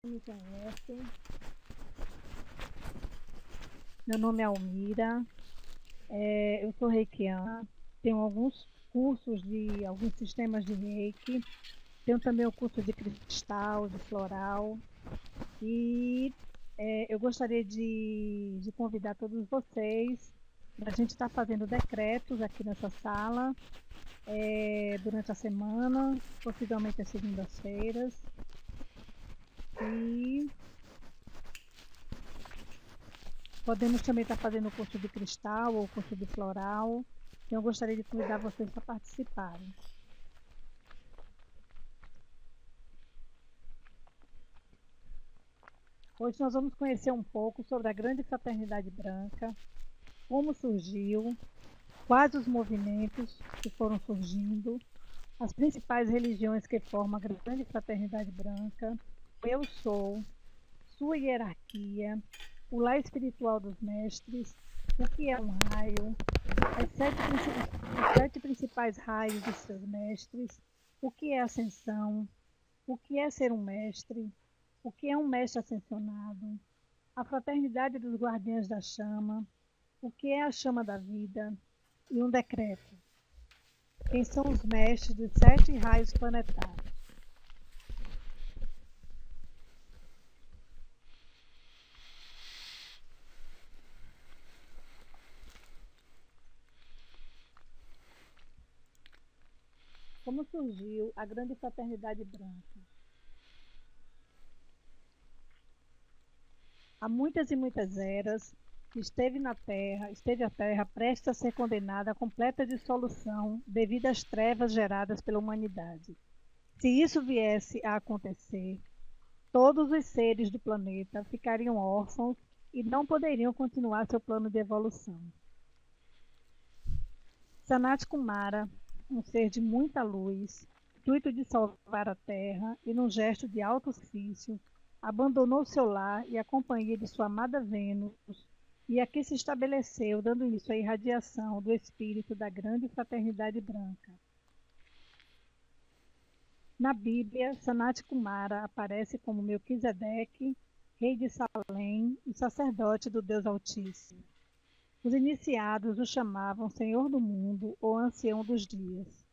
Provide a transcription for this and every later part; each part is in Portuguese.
Me conhecem. Meu nome é Almira, eu sou reikiana, tenho alguns cursos de alguns sistemas de reiki, tenho também o curso de cristal, de floral, e eu gostaria de convidar todos vocês para a gente estar fazendo decretos aqui nessa sala durante a semana, possivelmente às segundas-feiras, e podemos também estar fazendo o curso de cristal ou o curso de floral. Eu gostaria de convidar vocês para participarem. Hoje nós vamos conhecer um pouco sobre a Grande Fraternidade Branca, como surgiu, quais os movimentos que foram surgindo, as principais religiões que formam a Grande Fraternidade Branca, o Eu Sou, sua hierarquia, o lar espiritual dos mestres, o que é um raio, os sete principais raios de seus mestres, o que é ascensão, o que é ser um mestre, o que é um mestre ascensionado, a fraternidade dos guardiães da chama, o que é a chama da vida e um decreto. Quem são os mestres dos sete raios planetários? Como surgiu a Grande Fraternidade Branca? Há muitas e muitas eras, esteve a Terra prestes a ser condenada à completa dissolução devido às trevas geradas pela humanidade. Se isso viesse a acontecer, todos os seres do planeta ficariam órfãos e não poderiam continuar seu plano de evolução. Sanat Kumara, um ser de muita luz, intuito de salvar a Terra e num gesto de alto sacrifício, abandonou seu lar e a companhia de sua amada Vênus, e aqui se estabeleceu, dando início à irradiação do espírito da Grande Fraternidade Branca. Na Bíblia, Sanat Kumara aparece como Melquisedeque, rei de Salém e sacerdote do Deus Altíssimo. Os iniciados o chamavam Senhor do Mundo ou Ancião dos Dias.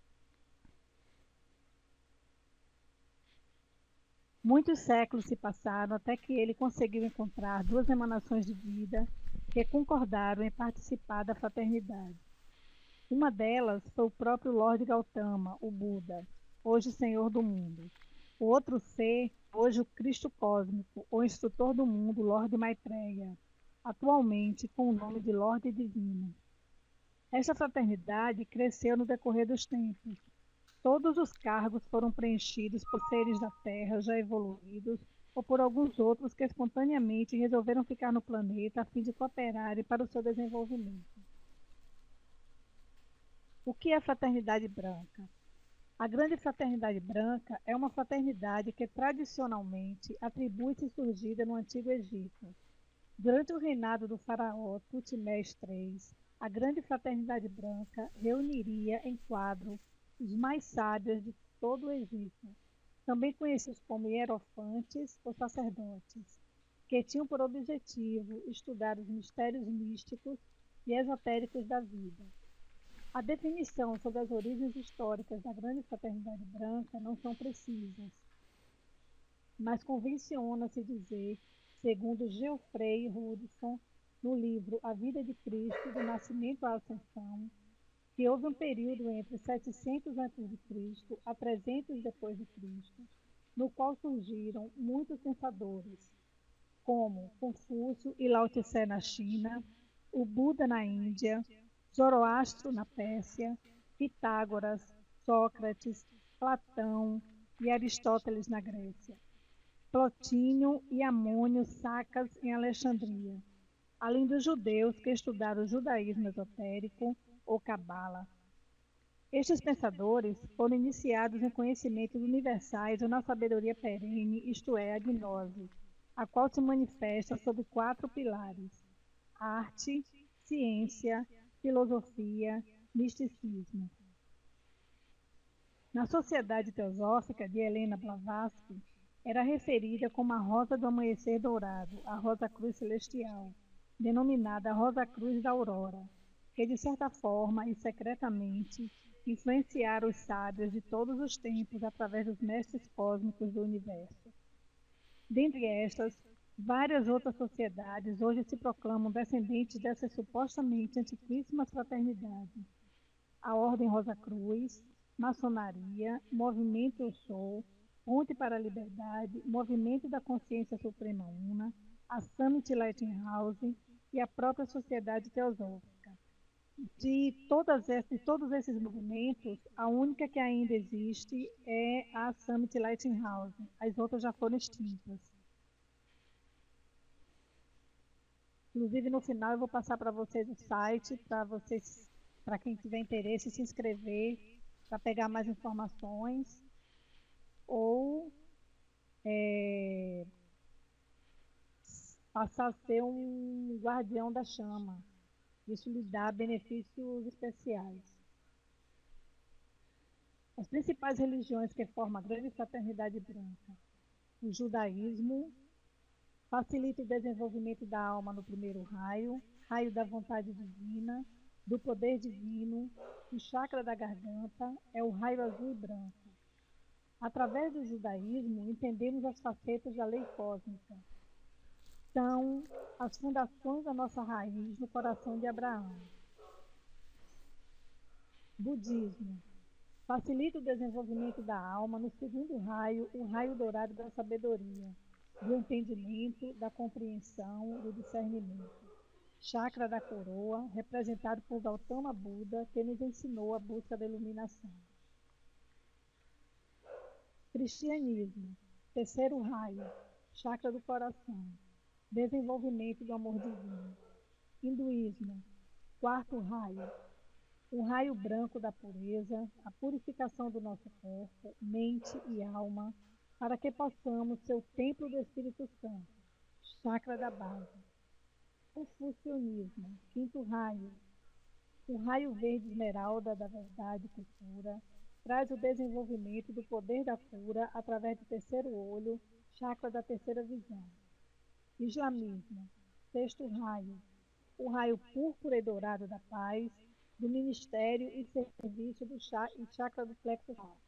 Muitos séculos se passaram até que ele conseguiu encontrar duas emanações de vida que concordaram em participar da fraternidade. Uma delas foi o próprio Lorde Gautama, o Buda, hoje Senhor do Mundo. O outro ser, hoje o Cristo Cósmico, ou Instrutor do Mundo, Lorde Maitreya, atualmente com o nome de Lorde Divino. Esta fraternidade cresceu no decorrer dos tempos. Todos os cargos foram preenchidos por seres da Terra já evoluídos ou por alguns outros que espontaneamente resolveram ficar no planeta a fim de cooperarem para o seu desenvolvimento. O que é a Fraternidade Branca? A Grande Fraternidade Branca é uma fraternidade que tradicionalmente atribui-se surgida no Antigo Egito. Durante o reinado do faraó Tutmés III, a Grande Fraternidade Branca reuniria em quadro os mais sábios de todo o Egito, também conhecidos como hierofantes ou sacerdotes, que tinham por objetivo estudar os mistérios místicos e esotéricos da vida. A definição sobre as origens históricas da Grande Fraternidade Branca não são precisas, mas convenciona-se dizer, segundo Geoffrey Hudson, no livro A Vida de Cristo, do Nascimento à Ascensão, que houve um período entre 700 a.C. a 300 depois de Cristo, no qual surgiram muitos pensadores, como Confúcio e Lao Tse na China, o Buda na Índia, Zoroastro na Pérsia, Pitágoras, Sócrates, Platão e Aristóteles na Grécia, Plotínio e Amônio Sacas em Alexandria, além dos judeus que estudaram o judaísmo esotérico ou cabala. Estes pensadores foram iniciados em conhecimentos universais ou na sabedoria perene, isto é, a gnose, a qual se manifesta sob quatro pilares: arte, ciência, filosofia, misticismo. Na Sociedade Teosófica de Helena Blavatsky, Era referida como a rosa do amanhecer dourado, a rosa cruz celestial, denominada Rosa Cruz da Aurora, que de certa forma e secretamente influenciaram os sábios de todos os tempos através dos mestres cósmicos do universo. Dentre estas, várias outras sociedades hoje se proclamam descendentes dessas supostamente antiquíssimas fraternidades. A Ordem Rosa Cruz, Maçonaria, Movimento Eu Sou, Ponte para a Liberdade, Movimento da Consciência Suprema Una, a Summit Lighthouse e a própria Sociedade Teosófica. De todos esses movimentos, a única que ainda existe é a Summit Lighthouse. As outras já foram extintas. Inclusive, no final, eu vou passar para vocês o site, para quem tiver interesse, se inscrever, para pegar mais informações, ou passar a ser um guardião da chama. Isso lhe dá benefícios especiais. As principais religiões que formam a grande fraternidade branca: o judaísmo facilita o desenvolvimento da alma no primeiro raio, raio da vontade divina, do poder divino. O chakra da garganta é o raio azul e branco. Através do judaísmo, entendemos as facetas da lei cósmica. São as fundações da nossa raiz no coração de Abraão. Budismo facilita o desenvolvimento da alma no segundo raio, o raio dourado da sabedoria, do entendimento, da compreensão, do discernimento. Chakra da coroa, representado por Gautama Buda, que nos ensinou a busca da iluminação. Cristianismo, terceiro raio, chakra do coração, desenvolvimento do amor divino. Hinduísmo, quarto raio, o raio branco da pureza, a purificação do nosso corpo, mente e alma, para que possamos ser o templo do Espírito Santo, chakra da base. Confucionismo, quinto raio, o raio verde esmeralda da verdade e cultura, traz o desenvolvimento do poder da cura através do terceiro olho, chakra da terceira visão. Islamismo, sexto raio, o raio púrpura e dourado da paz, do ministério e serviço do chakra do plexo solar.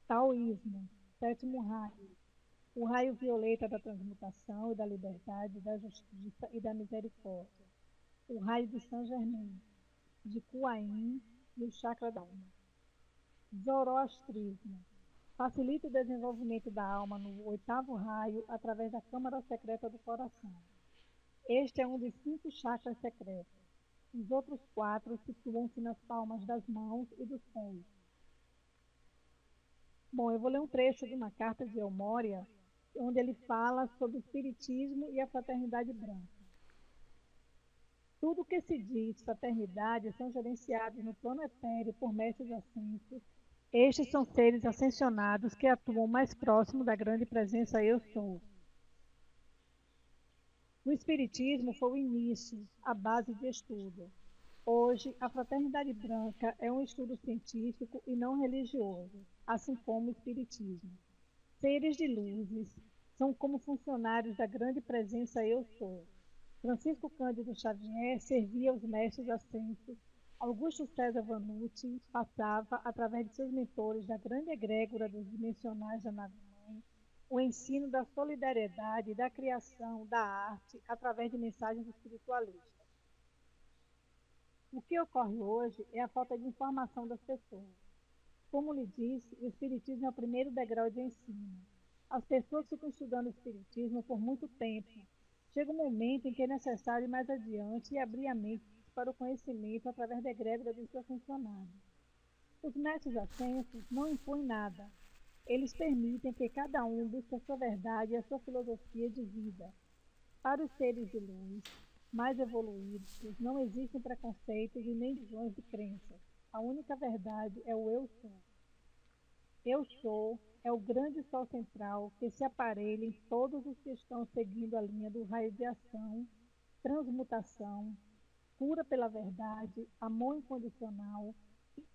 Taoísmo, sétimo raio, o raio violeta da transmutação e da liberdade, da justiça e da misericórdia. O raio de Saint Germain, de Kuan Yin e o chakra da alma. Zoroastrismo facilita o desenvolvimento da alma no oitavo raio através da câmara secreta do coração. Este é um dos 5 chakras secretos. Os outros 4 situam-se nas palmas das mãos e dos pés. Bom, eu vou ler um trecho de uma carta de El Moria, onde ele fala sobre o espiritismo e a fraternidade branca. Tudo o que se diz fraternidade são gerenciados no plano etéreo por mestres ascensos. Estes são seres ascensionados que atuam mais próximo da grande presença Eu Sou. O Espiritismo foi o início, a base de estudo. Hoje, a fraternidade branca é um estudo científico e não religioso, assim como o Espiritismo. Seres de luzes, são como funcionários da grande presença Eu Sou. Francisco Cândido Xavier servia aos mestres ascensos. Augusto César Vanucci passava, através de seus mentores da grande egrégora dos dimensionais da nave-mãe, o ensino da solidariedade, da criação, da arte, através de mensagens espiritualistas. O que ocorre hoje é a falta de informação das pessoas. Como lhe disse, o Espiritismo é o primeiro degrau de ensino. As pessoas ficam estudando o Espiritismo por muito tempo. Chega um momento em que é necessário ir mais adiante e abrir a mente para o conhecimento através da egrégora dos seus funcionários. Os mestres ascensos não impõem nada. Eles permitem que cada um busque a sua verdade e a sua filosofia de vida. Para os seres de luz mais evoluídos, não existem preconceitos e nem visões de crenças. A única verdade é o Eu Sou. Eu Sou é o grande sol central que se aparelha em todos os que estão seguindo a linha do raio de ação, transmutação, cura pela verdade, amor incondicional,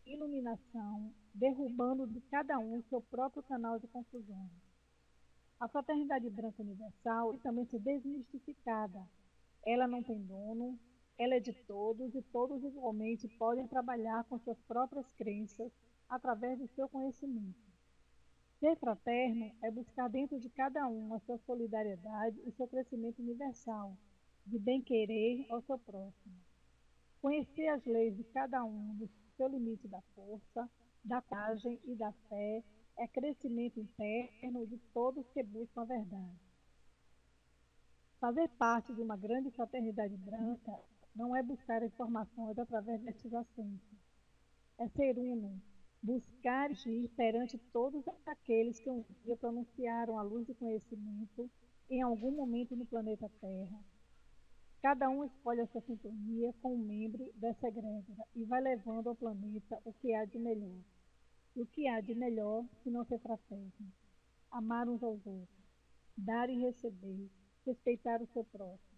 iluminação, derrubando de cada um seu próprio canal de confusões. A fraternidade branca universal é também ser desmistificada. Ela não tem dono, ela é de todos e todos igualmente podem trabalhar com suas próprias crenças através do seu conhecimento. Ser fraterno é buscar dentro de cada um a sua solidariedade e seu crescimento universal, de bem-querer ao seu próximo. Conhecer as leis de cada um, do seu limite da força, da coragem e da fé, é crescimento interno de todos que buscam a verdade. Fazer parte de uma grande fraternidade branca não é buscar informações através destes assentos. É ser uno, buscar e agir perante todos aqueles que um dia pronunciaram a luz do conhecimento em algum momento no planeta Terra. Cada um escolhe a sua sintonia com um membro dessa egrégora e vai levando ao planeta o que há de melhor. E o que há de melhor se não ser fraterno? Amar uns aos outros, dar e receber, respeitar o seu próximo.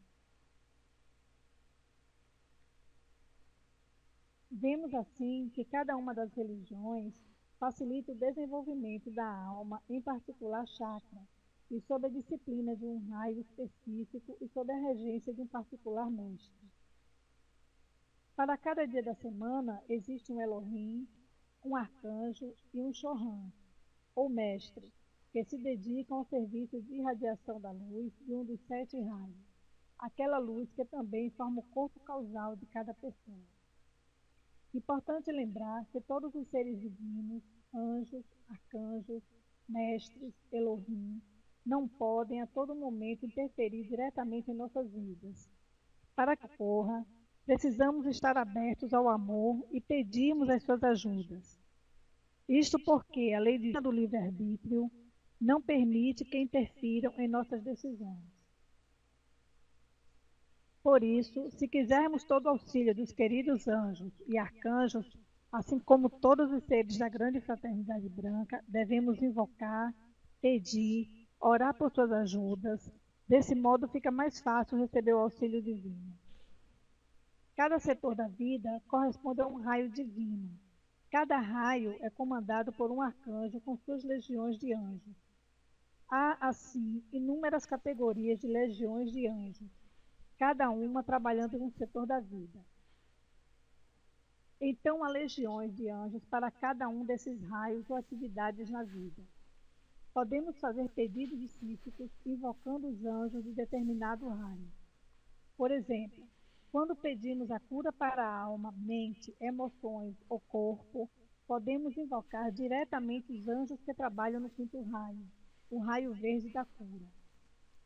Vemos assim que cada uma das religiões facilita o desenvolvimento da alma, em particular chakra, e sob a disciplina de um raio específico e sob a regência de um particular mestre. Para cada dia da semana existe um Elohim, um arcanjo e um Chohan, ou mestre, que se dedicam ao serviço de irradiação da luz de um dos 7 raios, aquela luz que também forma o corpo causal de cada pessoa. Importante lembrar que todos os seres divinos, anjos, arcanjos, mestres, Elohim, não podem a todo momento interferir diretamente em nossas vidas. Para que ocorra, precisamos estar abertos ao amor e pedirmos as suas ajudas. Isto porque a lei do livre-arbítrio não permite que interfiram em nossas decisões. Por isso, se quisermos todo o auxílio dos queridos anjos e arcanjos, assim como todos os seres da grande fraternidade branca, devemos invocar, pedir, orar por suas ajudas. Desse modo, fica mais fácil receber o auxílio divino. Cada setor da vida corresponde a um raio divino. Cada raio é comandado por um arcanjo com suas legiões de anjos. Há, assim, inúmeras categorias de legiões de anjos, cada uma trabalhando em um setor da vida. Então, há legiões de anjos para cada um desses raios ou atividades na vida. Podemos fazer pedidos específicos invocando os anjos de determinado raio. Por exemplo, quando pedimos a cura para a alma, mente, emoções ou corpo, podemos invocar diretamente os anjos que trabalham no 5º raio, o raio verde da cura,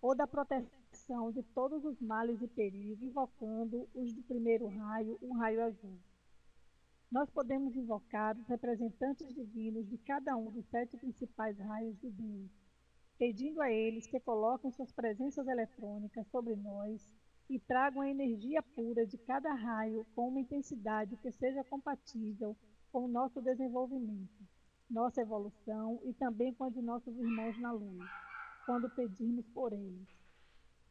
ou da proteção de todos os males e perigos, invocando os do 1º raio, um raio azul. Nós podemos invocar os representantes divinos de cada um dos 7 principais raios de Deus, pedindo a eles que coloquem suas presenças eletrônicas sobre nós e tragam a energia pura de cada raio com uma intensidade que seja compatível com o nosso desenvolvimento, nossa evolução e também com a de nossos irmãos na luz, quando pedirmos por eles.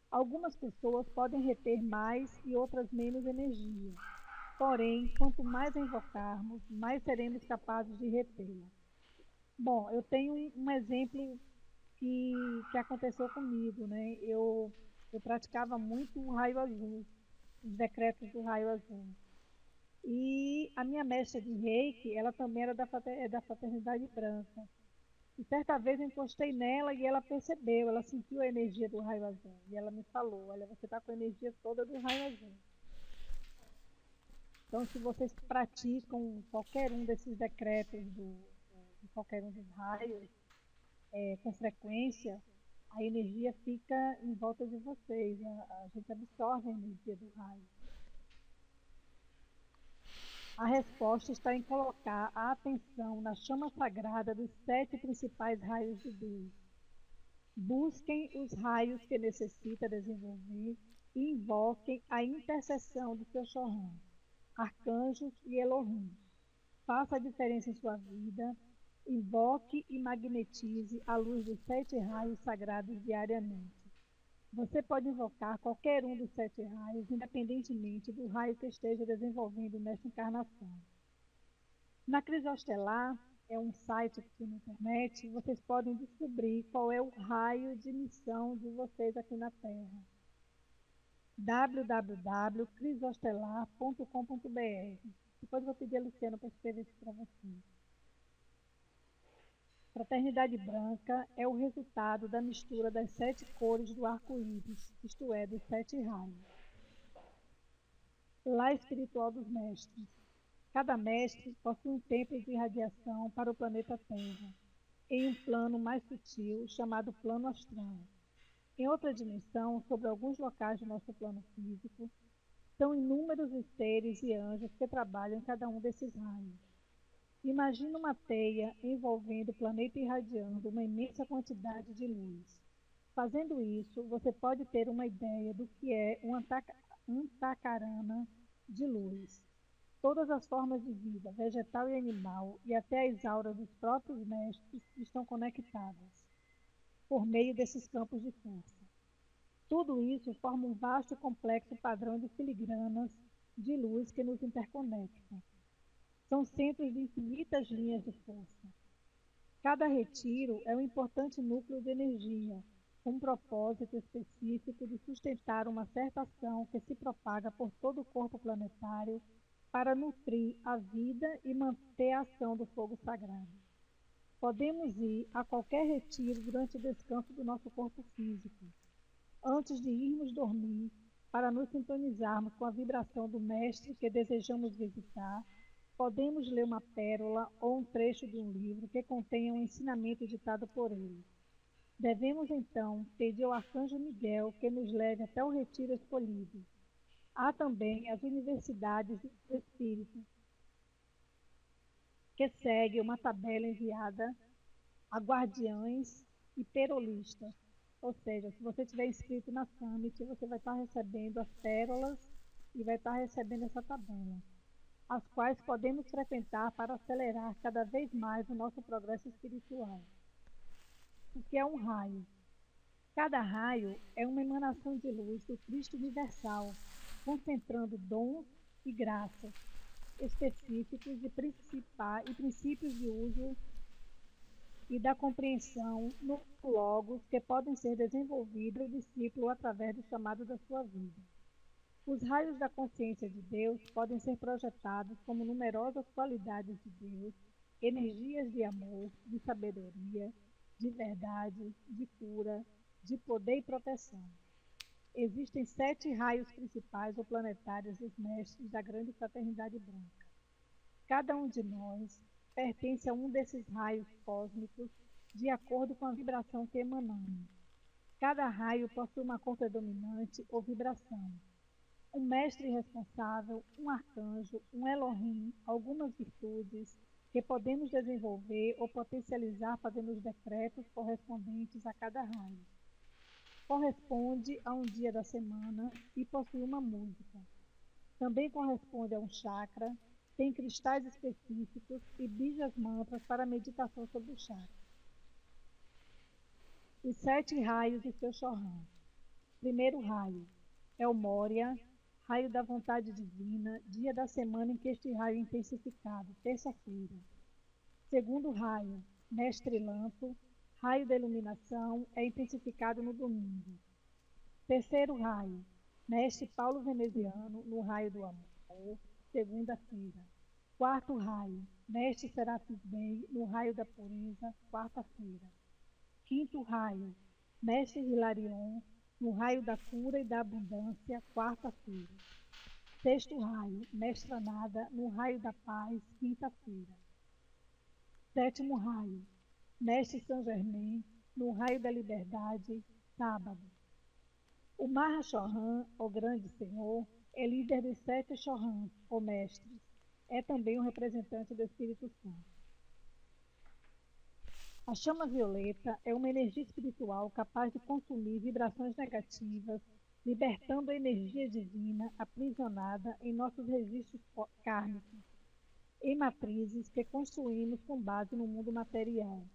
Algumas pessoas podem reter mais e outras menos energia. Porém, quanto mais a invocarmos, mais seremos capazes de retê-la. Bom, eu tenho um exemplo que aconteceu comigo, né? Eu praticava muito o raio azul, os decretos do raio azul. E a minha mestra de Reiki, ela também era da fraternidade branca. E certa vez eu encostei nela e ela percebeu, ela sentiu a energia do raio azul. E ela me falou, olha, você está com a energia toda do raio azul. Então, se vocês praticam qualquer um desses decretos de qualquer um dos raios, com frequência, a energia fica em volta de vocês, a gente absorve a energia do raio. A resposta está em colocar a atenção na chama sagrada dos 7 principais raios de Deus. Busquem os raios que necessita desenvolver e invoquem a intercessão do seu Chohan, arcanjos e Elohim. Faça a diferença em sua vida, invoque e magnetize a luz dos 7 raios sagrados diariamente. Você pode invocar qualquer um dos 7 raios, independentemente do raio que esteja desenvolvendo nesta encarnação. Na Crisostelar, é um site aqui na internet, vocês podem descobrir qual é o raio de missão de vocês aqui na Terra. www.crisostelar.com.br. Depois eu vou pedir a Luciana para escrever isso para vocês. Fraternidade branca é o resultado da mistura das 7 cores do arco-íris, isto é, dos 7 raios. Lar espiritual dos mestres. Cada mestre possui um templo de irradiação para o planeta Terra, em um plano mais sutil chamado plano astral. Em outra dimensão, sobre alguns locais do nosso plano físico, são inúmeros os seres e anjos que trabalham em cada um desses raios. Imagine uma teia envolvendo o planeta irradiando uma imensa quantidade de luz. Fazendo isso, você pode ter uma ideia do que é um antacarana de luz. Todas as formas de vida, vegetal e animal, e até as auras dos próprios mestres estão conectadas por meio desses campos de força. Tudo isso forma um vasto e complexo padrão de filigranas de luz que nos interconectam. São centros de infinitas linhas de força. Cada retiro é um importante núcleo de energia, com um propósito específico de sustentar uma certa ação que se propaga por todo o corpo planetário para nutrir a vida e manter a ação do fogo sagrado. Podemos ir a qualquer retiro durante o descanso do nosso corpo físico, antes de irmos dormir, para nos sintonizarmos com a vibração do mestre que desejamos visitar. Podemos ler uma pérola ou um trecho de um livro que contenha um ensinamento ditado por ele. Devemos, então, pedir ao Arcanjo Miguel que nos leve até o retiro escolhido. Há também as universidades do Espírito, que segue uma tabela enviada a guardiães e perolistas. Ou seja, se você estiver inscrito na Summit, você vai estar recebendo as pérolas e vai estar recebendo essa tabela, as quais podemos frequentar para acelerar cada vez mais o nosso progresso espiritual. O que é um raio? Cada raio é uma emanação de luz do Cristo universal, concentrando dons e graças específicos e princípios de uso e da compreensão no logos que podem ser desenvolvidos pelo discípulo através do chamado da sua vida. Os raios da consciência de Deus podem ser projetados como numerosas qualidades de Deus, energias de amor, de sabedoria, de verdade, de cura, de poder e proteção. Existem 7 raios principais ou planetários dos mestres da grande fraternidade branca. Cada um de nós pertence a um desses raios cósmicos de acordo com a vibração que emanamos. Cada raio possui uma cor predominante ou vibração. Um mestre responsável, um arcanjo, um Elohim, algumas virtudes que podemos desenvolver ou potencializar fazendo os decretos correspondentes a cada raio. Corresponde a um dia da semana e possui uma música. Também corresponde a um chakra, tem cristais específicos e bijas mantras para meditação sobre o chakra. Os 7 raios e seu Chohan. Primeiro raio é o Moria, raio da vontade divina, dia da semana em que este raio é intensificado, terça-feira. Segundo raio, Mestre Lampo, raio da iluminação, é intensificado no domingo. Terceiro raio, Mestre Paulo Veneziano, no raio do amor, segunda-feira. Quarto raio, Mestre Serafis Bey, no raio da pureza, quarta-feira. Quinto raio, Mestre Hilarion, no raio da cura e da abundância, quarta-feira. Sexto raio, Mestra Nada, no raio da paz, quinta-feira. Sétimo raio, Mestre Saint Germain, no raio da liberdade, sábado. O Maha Chohan, o Grande Senhor, é líder dos 7 Chohans, ou mestres. É também um representante do Espírito Santo. A chama violeta é uma energia espiritual capaz de consumir vibrações negativas, libertando a energia divina aprisionada em nossos registros kármicos, em matrizes que construímos com base no mundo material.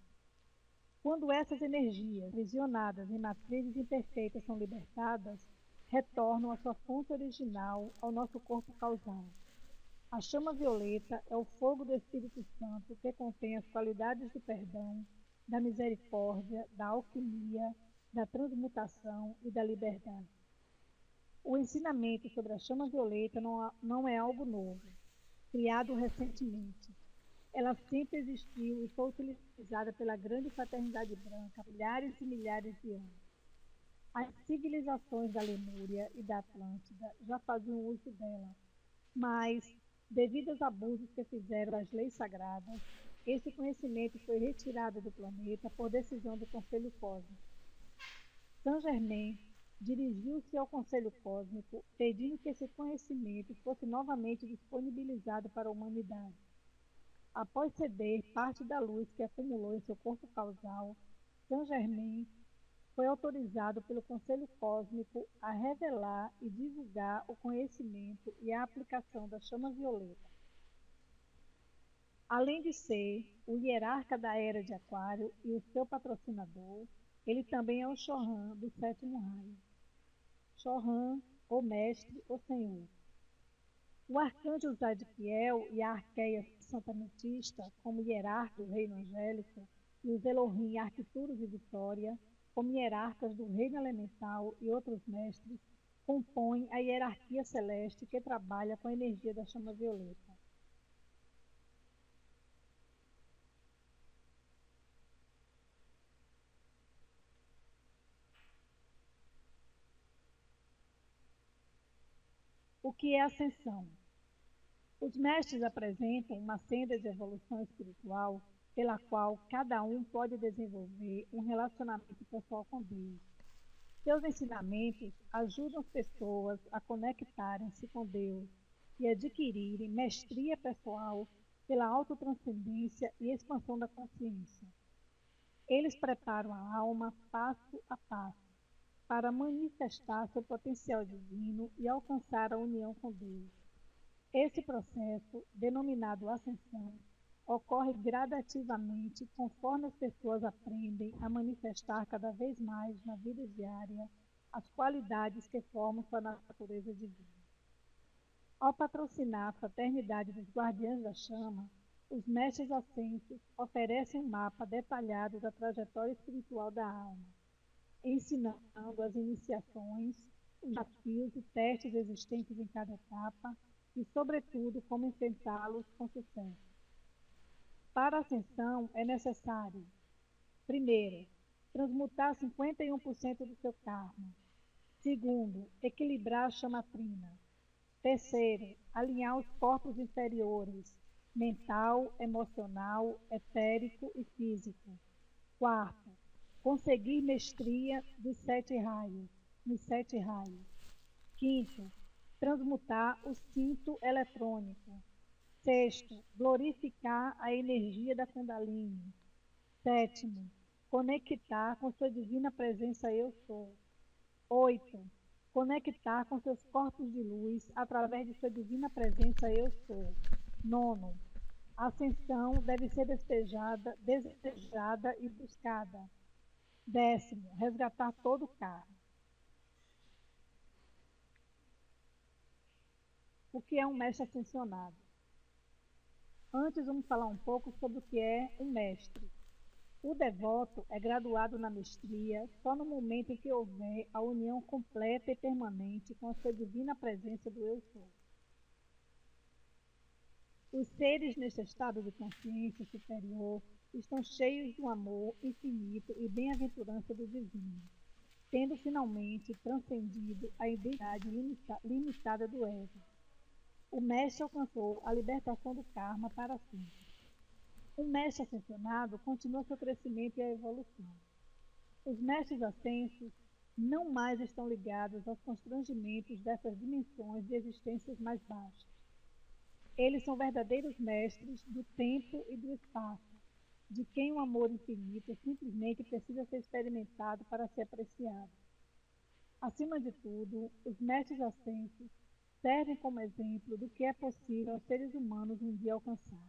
Quando essas energias aprisionadas em matrizes imperfeitas são libertadas, retornam à sua fonte original, ao nosso corpo causal. A chama violeta é o fogo do Espírito Santo que contém as qualidades do perdão, da misericórdia, da alquimia, da transmutação e da liberdade. O ensinamento sobre a chama violeta não é algo novo, criado recentemente. Ela sempre existiu e foi utilizada pela grande fraternidade branca há milhares e milhares de anos. As civilizações da Lemúria e da Atlântida já faziam uso dela, mas, devido aos abusos que fizeram das leis sagradas, esse conhecimento foi retirado do planeta por decisão do Conselho Cósmico. Saint-Germain dirigiu-se ao Conselho Cósmico, pedindo que esse conhecimento fosse novamente disponibilizado para a humanidade. Após ceder parte da luz que acumulou em seu corpo causal, Saint-Germain foi autorizado pelo Conselho Cósmico a revelar e divulgar o conhecimento e a aplicação da chama violeta. Além de ser o hierarca da Era de Aquário e o seu patrocinador, ele também é o Chohan do sétimo raio. Chohan, o mestre, o senhor. O arcanjo Zadkiel e a arqueia santamitista, como hierarca do reino angélico, e os Elohim Arcturus e Vitória, como hierarcas do reino elemental e outros mestres, compõem a hierarquia celeste que trabalha com a energia da chama violeta. O que é ascensão? Os mestres apresentam uma senda de evolução espiritual pela qual cada um pode desenvolver um relacionamento pessoal com Deus. Seus ensinamentos ajudam as pessoas a conectarem-se com Deus e adquirirem mestria pessoal pela autotranscendência e expansão da consciência. Eles preparam a alma passo a passo para manifestar seu potencial divino e alcançar a união com Deus. Esse processo, denominado ascensão, ocorre gradativamente conforme as pessoas aprendem a manifestar cada vez mais na vida diária as qualidades que formam sua natureza divina. Ao patrocinar a Fraternidade dos Guardiães da Chama, os mestres ascensos oferecem um mapa detalhado da trajetória espiritual da alma, ensinando as iniciações, os desafios e testes existentes em cada etapa e, sobretudo, como enfrentá-los com sucesso. Para a ascensão é necessário, primeiro, transmutar 51% do seu karma. Segundo, equilibrar a chama trina. Terceiro, alinhar os corpos inferiores, mental, emocional, etérico e físico. Quarto, conseguir mestria dos 7 raios, nos 7 raios. Quinto, transmutar o cinto eletrônico. Sexto, glorificar a energia da Kundalini. Sétimo, conectar com sua divina presença Eu Sou. 8. Conectar com seus corpos de luz através de sua divina presença Eu Sou. 9. A ascensão deve ser desejada e buscada. 10º, resgatar todo o karma. O que é um mestre ascensionado? Antes, vamos falar um pouco sobre o que é um mestre. O devoto é graduado na mestria só no momento em que houver a união completa e permanente com a sua divina presença do Eu Sou. Os seres neste estado de consciência superior estão cheios do amor infinito e bem-aventurança do divino, tendo finalmente transcendido a identidade limitada do ego. O mestre alcançou a libertação do karma para sempre. Um mestre ascensionado continua seu crescimento e a evolução. Os mestres ascensos não mais estão ligados aos constrangimentos dessas dimensões de existências mais baixas. Eles são verdadeiros mestres do tempo e do espaço, de quem o amor infinito simplesmente precisa ser experimentado para ser apreciado. Acima de tudo, os mestres ascensos servem como exemplo do que é possível aos seres humanos um dia alcançar.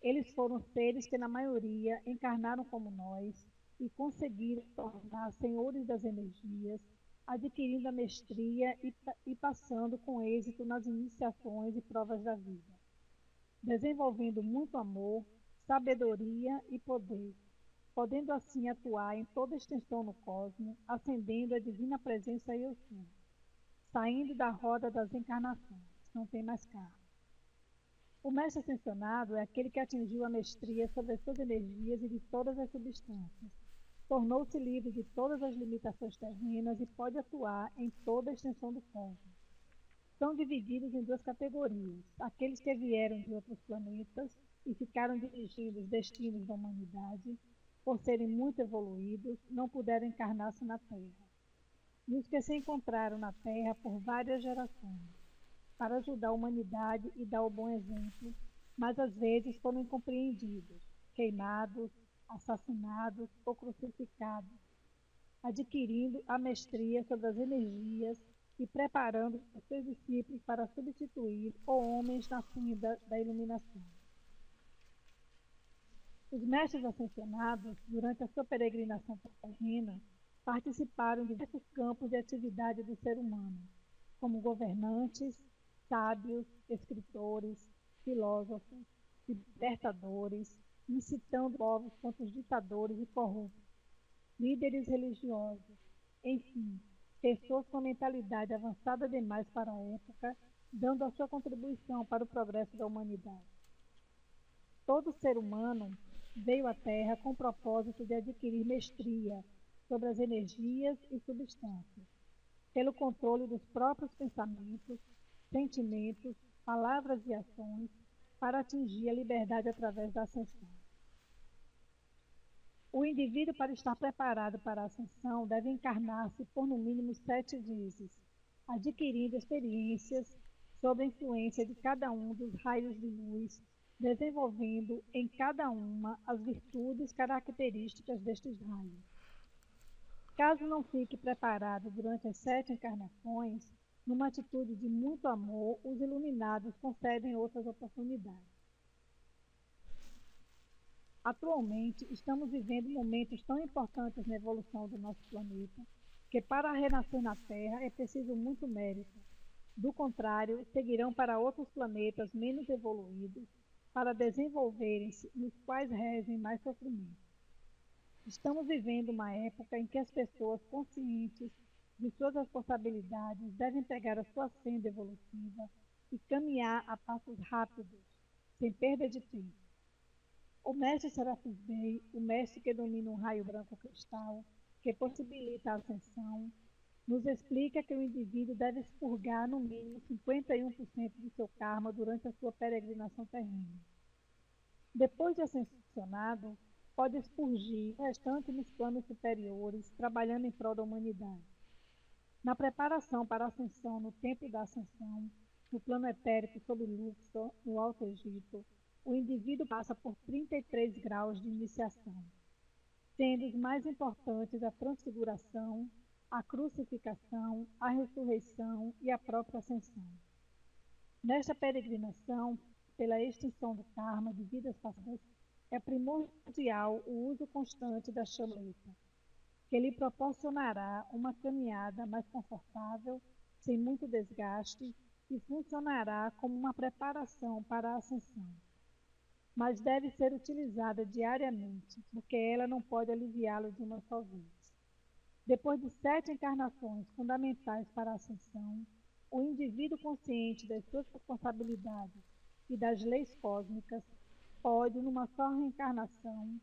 Eles foram seres que, na maioria, encarnaram como nós e conseguiram tornar senhores das energias, adquirindo a mestria e passando com êxito nas iniciações e provas da vida, desenvolvendo muito amor, sabedoria e poder, podendo assim atuar em toda extensão no cosmos, ascendendo a divina presença e eu sou, saindo da roda das encarnações, não tem mais carne. O mestre ascensionado é aquele que atingiu a mestria sobre as suas energias e de todas as substâncias. Tornou-se livre de todas as limitações terrenas e pode atuar em toda a extensão do cosmos. São divididos em duas categorias: aqueles que vieram de outros planetas e ficaram dirigindo os destinos da humanidade, por serem muito evoluídos, não puderam encarnar-se na Terra. E os que se encontraram na Terra por várias gerações, para ajudar a humanidade e dar o bom exemplo, mas às vezes foram incompreendidos, queimados, assassinados ou crucificados, adquirindo a mestria sobre as energias e preparando os seus discípulos para substituir os homens na senda da iluminação. Os mestres ascensionados, durante a sua peregrinação terrena, participaram de diversos campos de atividade do ser humano, como governantes, sábios, escritores, filósofos, libertadores, incitando povos contra os ditadores e corruptos, líderes religiosos, enfim, pessoas com mentalidade avançada demais para a época, dando a sua contribuição para o progresso da humanidade. Todo ser humano veio à Terra com o propósito de adquirir mestria sobre as energias e substâncias, pelo controle dos próprios pensamentos, sentimentos, palavras e ações, para atingir a liberdade através da ascensão. O indivíduo, para estar preparado para a ascensão, deve encarnar-se por no mínimo 7 vezes, adquirindo experiências sob a influência de cada um dos raios de luz, desenvolvendo em cada uma as virtudes características destes raios. Caso não fique preparado durante as 7 encarnações, numa atitude de muito amor, os iluminados concedem outras oportunidades. Atualmente, estamos vivendo momentos tão importantes na evolução do nosso planeta que, para renascer na Terra, é preciso muito mérito. Do contrário, seguirão para outros planetas menos evoluídos para desenvolverem-se, nos quais regem mais sofrimento. Estamos vivendo uma época em que as pessoas conscientes de suas responsabilidades devem pegar a sua senda evolutiva e caminhar a passos rápidos, sem perda de tempo. O mestre Serafim Bey, o mestre que domina um raio branco cristal, que possibilita a ascensão, nos explica que o indivíduo deve expurgar no mínimo 51% de seu karma durante a sua peregrinação terrena. Depois de ascensionado, pode expurgir o restante nos planos superiores, trabalhando em prol da humanidade. Na preparação para a ascensão no tempo da ascensão, no plano etérico sob Luxor, no Alto Egito, o indivíduo passa por 33 graus de iniciação, sendo os mais importantes a transfiguração, a crucificação, a ressurreição e a própria ascensão. Nesta peregrinação, pela extinção do karma de vidas passadas, é primordial o uso constante da chameleta, que lhe proporcionará uma caminhada mais confortável, sem muito desgaste, e funcionará como uma preparação para a ascensão. Mas deve ser utilizada diariamente, porque ela não pode aliviá-lo de uma só vez. Depois de 7 encarnações fundamentais para a ascensão, o indivíduo consciente das suas responsabilidades e das leis cósmicas pode, numa só reencarnação,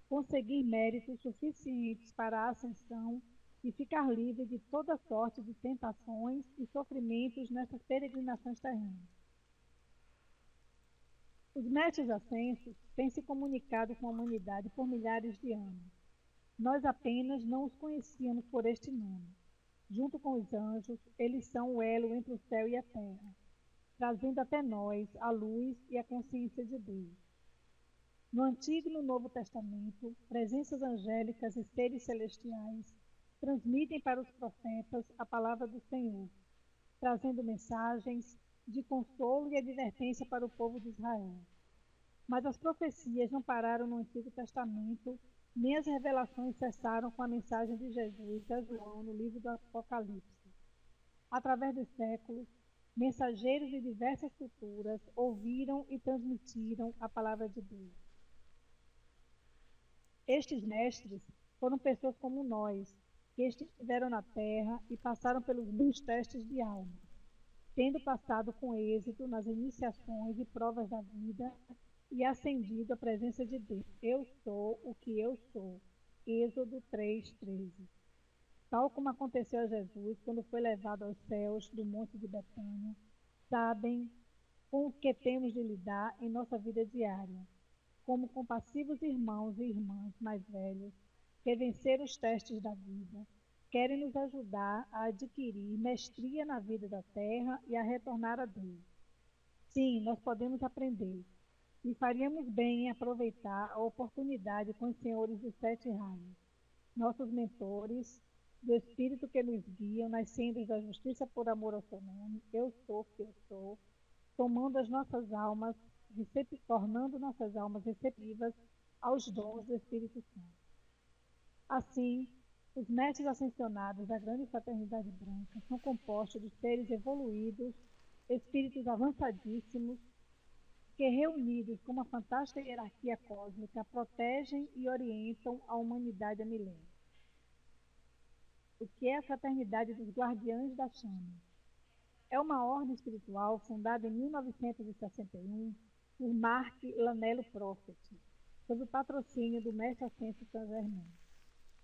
conseguir méritos suficientes para a ascensão e ficar livre de toda sorte de tentações e sofrimentos nessas peregrinações terrenas. Os mestres ascensos têm se comunicado com a humanidade por milhares de anos. Nós apenas não os conhecíamos por este nome. Junto com os anjos, eles são o elo entre o céu e a terra, trazendo até nós a luz e a consciência de Deus. No Antigo e no Novo Testamento, presenças angélicas e seres celestiais transmitem para os profetas a palavra do Senhor, trazendo mensagens de consolo e advertência para o povo de Israel. Mas as profecias não pararam no Antigo Testamento, Minhas revelações cessaram com a mensagem de Jesus a João no livro do Apocalipse. Através dos séculos, mensageiros de diversas culturas ouviram e transmitiram a palavra de Deus. Estes mestres foram pessoas como nós, que estiveram na terra e passaram pelos mesmos testes de alma, tendo passado com êxito nas iniciações e provas da vida e ascendido à presença de Deus. Eu sou o que eu sou. Êxodo 3:13. Tal como aconteceu a Jesus quando foi levado aos céus do monte de Betânia, sabem com o que temos de lidar em nossa vida diária, como compassivos irmãos e irmãs mais velhos que venceram os testes da vida, querem nos ajudar a adquirir mestria na vida da terra e a retornar a Deus. Sim, nós podemos aprender e faríamos bem em aproveitar a oportunidade com os senhores dos sete raios, nossos mentores, do Espírito que nos guiam nas sendas da justiça por amor ao seu nome. Eu sou o que eu sou, tomando as nossas almas, tornando nossas almas receptivas aos dons do Espírito Santo. Assim, os mestres ascensionados da grande fraternidade branca são compostos de seres evoluídos, espíritos avançadíssimos, que, reunidos com uma fantástica hierarquia cósmica, protegem e orientam a humanidade há milênios. O que é a Fraternidade dos Guardiães da Chama? É uma ordem espiritual fundada em 1961 por Mark Lanello Prophet, sob o patrocínio do Mestre Ascenso Saint Germain.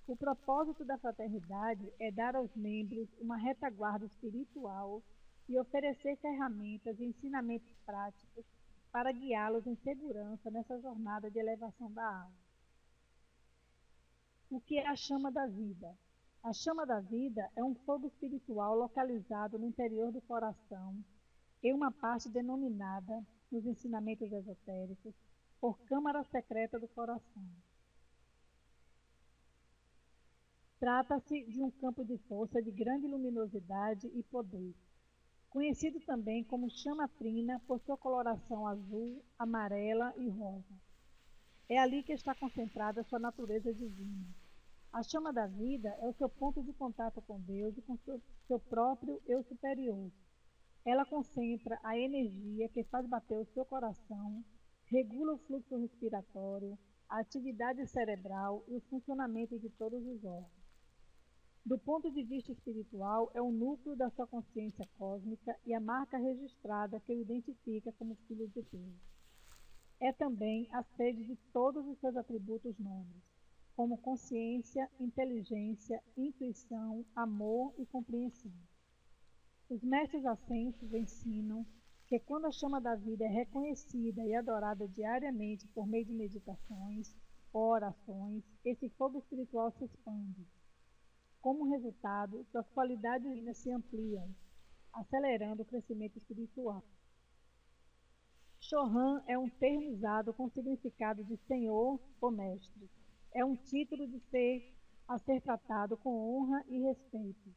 O propósito da fraternidade é dar aos membros uma retaguarda espiritual e oferecer ferramentas e ensinamentos práticos para guiá-los em segurança nessa jornada de elevação da alma. O que é a chama da vida? A chama da vida é um fogo espiritual localizado no interior do coração, em uma parte denominada, nos ensinamentos esotéricos, por câmara secreta do coração. Trata-se de um campo de força de grande luminosidade e poder, conhecido também como chama trina por sua coloração azul, amarela e rosa. É ali que está concentrada sua natureza divina. A chama da vida é o seu ponto de contato com Deus e com seu próprio eu superior. Ela concentra a energia que faz bater o seu coração, regula o fluxo respiratório, a atividade cerebral e o funcionamento de todos os órgãos. Do ponto de vista espiritual, é o núcleo da sua consciência cósmica e a marca registrada que o identifica como filho de Deus. É também a sede de todos os seus atributos nobres, como consciência, inteligência, intuição, amor e compreensão. Os mestres ascensos ensinam que quando a chama da vida é reconhecida e adorada diariamente por meio de meditações ou orações, esse fogo espiritual se expande. Como resultado, suas qualidades divinas se ampliam, acelerando o crescimento espiritual. Chohan é um termo usado com significado de senhor ou mestre. É um título a ser tratado com honra e respeito.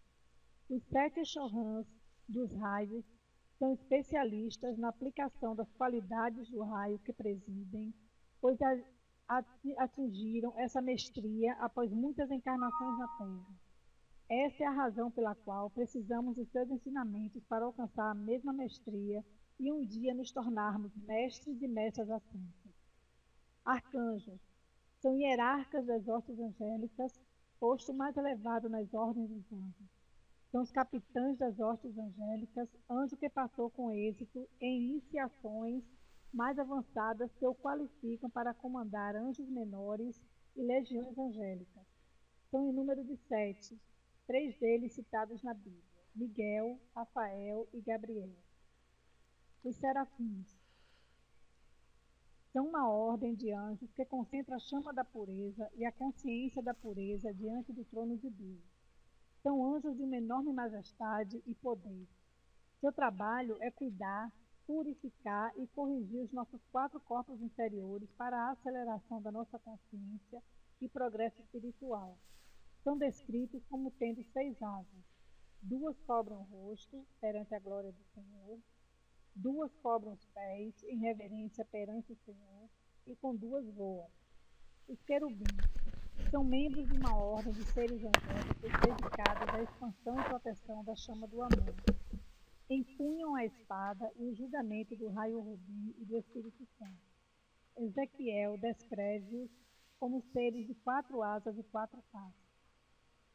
Os 7 Chohans dos raios são especialistas na aplicação das qualidades do raio que presidem, pois atingiram essa mestria após muitas encarnações na Terra. Essa é a razão pela qual precisamos de seus ensinamentos para alcançar a mesma mestria e um dia nos tornarmos mestres e mestras ascensos. Arcanjos são hierarcas das hostes angélicas, posto mais elevado nas ordens dos anjos. São os capitães das hostes angélicas, anjo que passou com êxito em iniciações mais avançadas que o qualificam para comandar anjos menores e legiões angélicas. São em número de 7, 3 deles citados na Bíblia: Miguel, Rafael e Gabriel. Os serafins são uma ordem de anjos que concentra a chama da pureza e a consciência da pureza diante do trono de Deus. São anjos de uma enorme majestade e poder. Seu trabalho é cuidar, purificar e corrigir os nossos 4 corpos inferiores para a aceleração da nossa consciência e progresso espiritual. São descritos como tendo 6 asas. 2 cobrem o rosto perante a glória do Senhor, 2 cobrem os pés em reverência perante o Senhor e com 2 voam. Os querubins São membros de uma ordem de seres angélicos dedicados à expansão e proteção da chama do amor. Empunham a espada e o julgamento do raio rubi e do Espírito Santo. Ezequiel descreve-os como seres de 4 asas e 4 faces.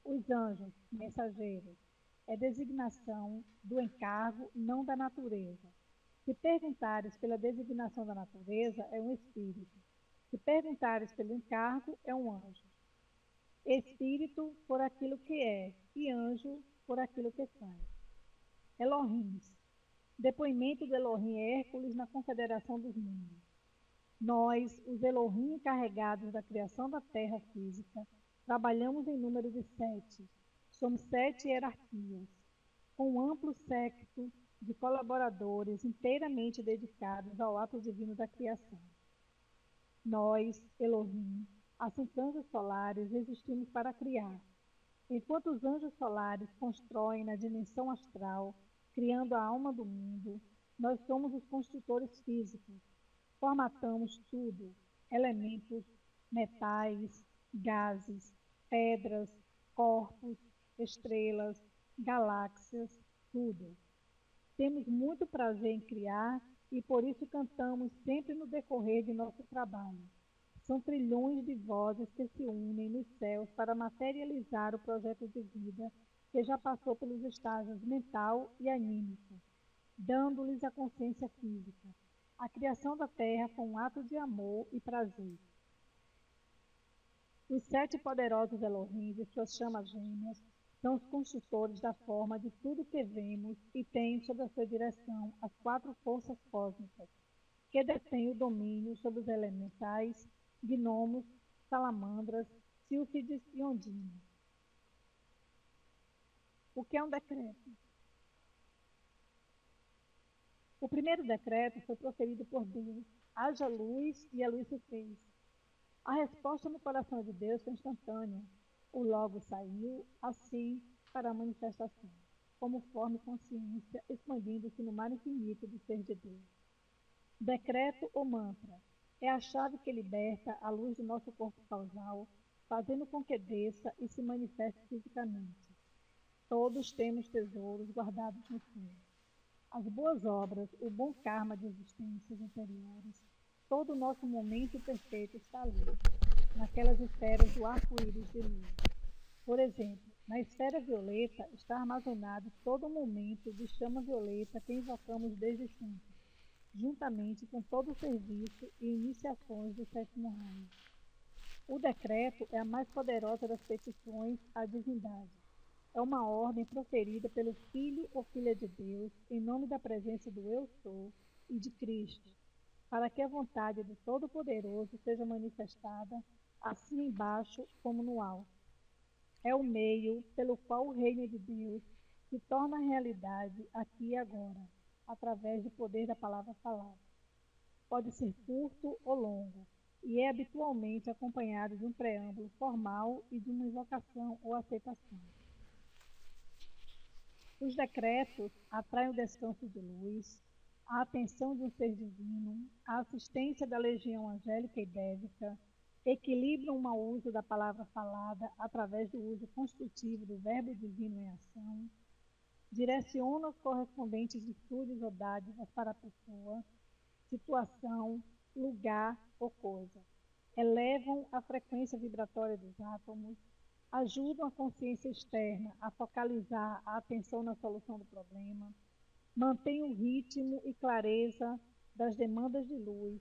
Os anjos, mensageiros, é designação do encargo, não da natureza. Se perguntares pela designação da natureza, é um espírito. Se perguntares pelo encargo, é um anjo. Espírito por aquilo que é, e anjo por aquilo que faz. Elohims. Depoimento do Elohim Hércules na Confederação dos Mundos. Nós, os Elohim encarregados da criação da terra física, trabalhamos em número de 7. Somos 7 hierarquias, com um amplo séquito de colaboradores inteiramente dedicados ao ato divino da criação. Nós, Elohim, assim que anjos solares, existimos para criar. Enquanto os anjos solares constroem na dimensão astral, criando a alma do mundo, nós somos os construtores físicos. Formatamos tudo, elementos, metais, gases, pedras, corpos, estrelas, galáxias, tudo. Temos muito prazer em criar e por isso cantamos sempre no decorrer de nosso trabalho. São trilhões de vozes que se unem nos céus para materializar o projeto de vida que já passou pelos estágios mental e anímico, dando-lhes a consciência física. A criação da Terra foi um ato de amor e prazer. Os 7 poderosos Elohim e suas chamas gêmeas são os construtores da forma de tudo que vemos e têm sob a sua direção as 4 forças cósmicas, que detêm o domínio sobre os elementais, gnomos, salamandras, sílfides e ondinas. O que é um decreto? O primeiro decreto foi proferido por Deus: haja luz, e a luz se fez. A resposta no coração de Deus foi instantânea. O Logo saiu, assim, para a manifestação, como forma e consciência, expandindo-se no mar infinito do ser de Deus. Decreto ou mantra é a chave que liberta a luz do nosso corpo causal, fazendo com que desça e se manifeste fisicamente. Todos temos tesouros guardados no céu. As boas obras, o bom karma de existências anteriores, todo o nosso momento perfeito está ali, naquelas esferas do arco-íris de luz. Por exemplo, na esfera violeta está armazenado todo o momento de chama violeta que invocamos desde sempre, juntamente com todo o serviço e iniciações do 7º raio. O decreto é a mais poderosa das petições à divindade. É uma ordem proferida pelo Filho ou Filha de Deus, em nome da presença do Eu Sou e de Cristo, para que a vontade do Todo-Poderoso seja manifestada, assim embaixo como no alto. É o meio pelo qual o reino de Deus se torna realidade aqui e agora, através do poder da palavra falada. Pode ser curto ou longo, e é habitualmente acompanhado de um preâmbulo formal e de uma invocação ou aceitação. Os decretos atraem o descanso de luz, a atenção de um ser divino, a assistência da legião angélica e dévica, equilibram o mau uso da palavra falada através do uso construtivo do verbo divino em ação, direcionam as correspondentes virtudes ou dádivas para a pessoa, situação, lugar ou coisa, elevam a frequência vibratória dos átomos, ajudam a consciência externa a focalizar a atenção na solução do problema, mantêm o ritmo e clareza das demandas de luz.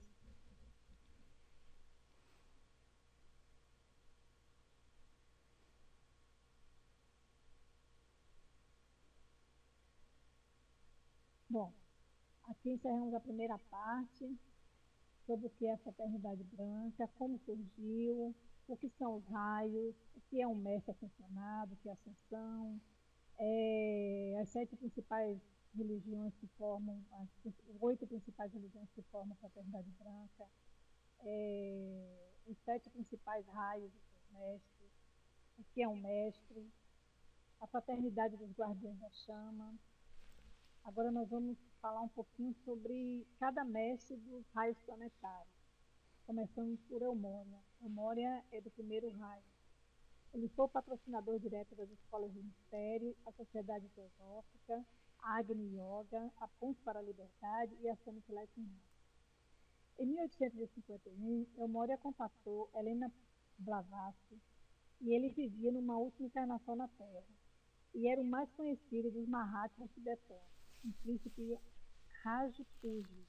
Bom, aqui encerramos a primeira parte sobre o que é a fraternidade branca, como surgiu, o que são os raios, o que é um mestre ascensionado, o que é ascensão, as 7 principais religiões que formam, as 8 principais religiões que formam a fraternidade branca, os 7 principais raios dos seus mestres, o que é um mestre, a fraternidade dos guardiões da chama. Agora nós vamos falar um pouquinho sobre cada mestre dos raios planetários. Começando por Eumória. Eumória é do primeiro raio. Ele foi o patrocinador direto das escolas do Mistério, a Sociedade Teosófica, a Agni Yoga, a Ponte para a Liberdade e a Sonic Lightning. Em 1851, Elmória contatou Helena Blavatsky e ele vivia numa última encarnação na Terra e era o mais conhecido dos Mahatmas tibetanos, um príncipe Rajput,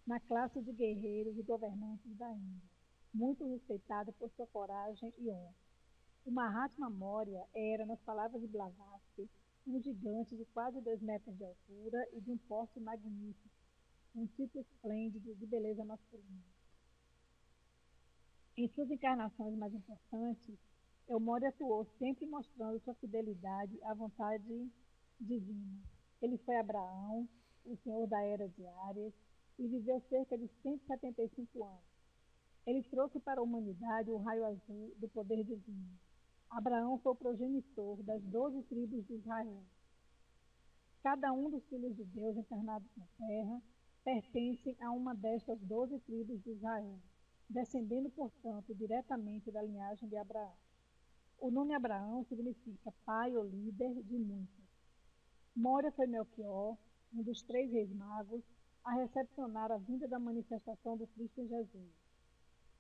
na classe de guerreiros e governantes da Índia, muito respeitado por sua coragem e honra. O Mahatma Maurya era, nas palavras de Blavatsky, um gigante de quase 2 metros de altura e de um porte magnífico, um tipo esplêndido de beleza masculina. Em suas encarnações mais importantes, Elmore atuou sempre mostrando sua fidelidade à vontade divina. Ele foi Abraão, o senhor da era de Áries, e viveu cerca de 175 anos. Ele trouxe para a humanidade o raio azul do poder divino. Abraão foi o progenitor das 12 tribos de Israel. Cada um dos filhos de Deus encarnados na terra pertence a uma destas 12 tribos de Israel, descendendo, portanto, diretamente da linhagem de Abraão. O nome Abraão significa pai ou líder de muitos. Mória foi Melquior, um dos 3 reis magos, a recepcionar a vinda da manifestação do Cristo em Jesus.